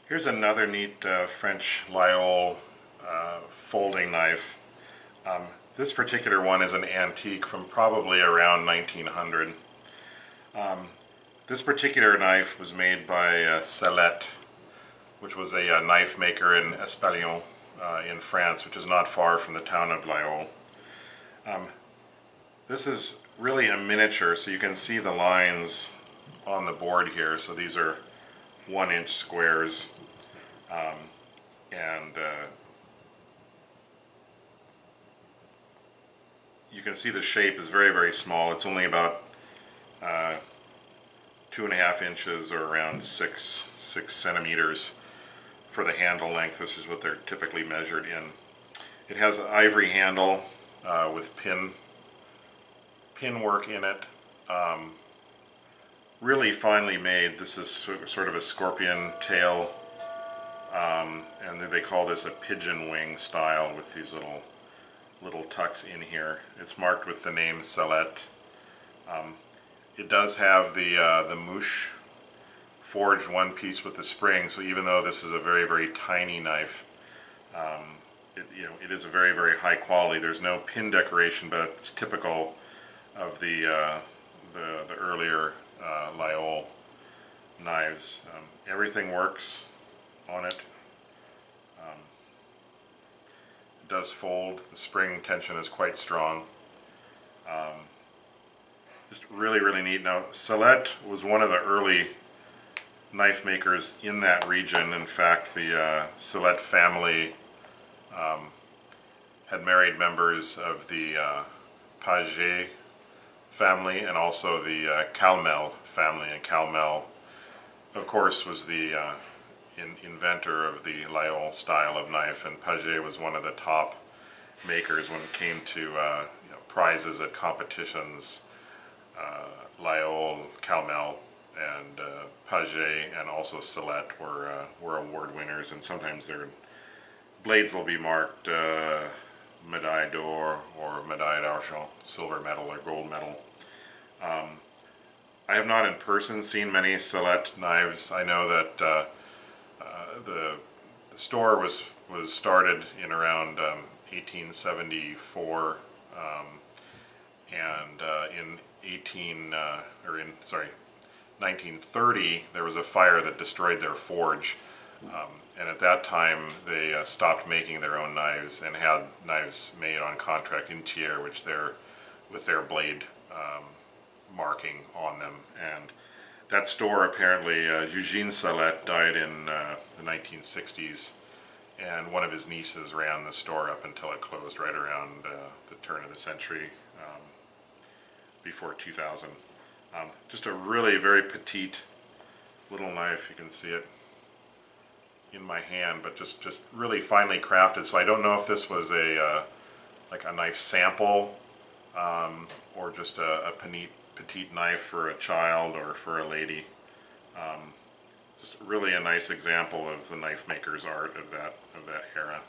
Here's another neat French Laguiole folding knife. This particular one is an antique from probably around 1900. This particular knife was made by Salettes, which was a knife maker in Espalion in France, which is not far from the town of Laguiole. This is really a miniature, so you can see the lines on the board here. So these are 1-inch squares, and you can see the shape is very, very small. It's only about 2.5 inches, or around 6 centimeters for the handle length. This is what they're typically measured in. It has an ivory handle with pin work in it. Really finely made. This is sort of a scorpion tail, and they call this a pigeon wing style with these little tucks in here. It's marked with the name Salettes. It does have the mouche forged one piece with the spring, so even though this is a very, very tiny knife, it is a very, very high quality. There's no pin decoration, but it's typical of the earlier Laguiole knives. Everything works on it. It does fold. The spring tension is quite strong. Just really, really neat. Now, Salettes was one of the early knife makers in that region. In fact, the Salettes family had married members of the Paget family and also the Calmel family. And Calmel, of course, was the inventor of the Laguiole style of knife, and Paget was one of the top makers when it came to prizes at competitions. Laguiole, Calmel, and Paget, and also Salettes were award winners, and sometimes their blades will be marked Médaille d'Or or Médaille d'Argent, silver medal or gold medal. I have not in person seen many Salettes knives. I know that the store was started in around 1874, and in 1930 there was a fire that destroyed their forge, and at that time they stopped making their own knives and had knives made on contract in tiers, with their blade marking on them. And that store, apparently, Eugene Salettes died in the 1960s, and one of his nieces ran the store up until it closed right around the turn of the century, before 2000. Just a really very petite little knife. You can see it in my hand, but just really finely crafted. So I don't know if this was like a knife sample, or just a petite knife for a child or for a lady. Just really a nice example of the knife maker's art of that era.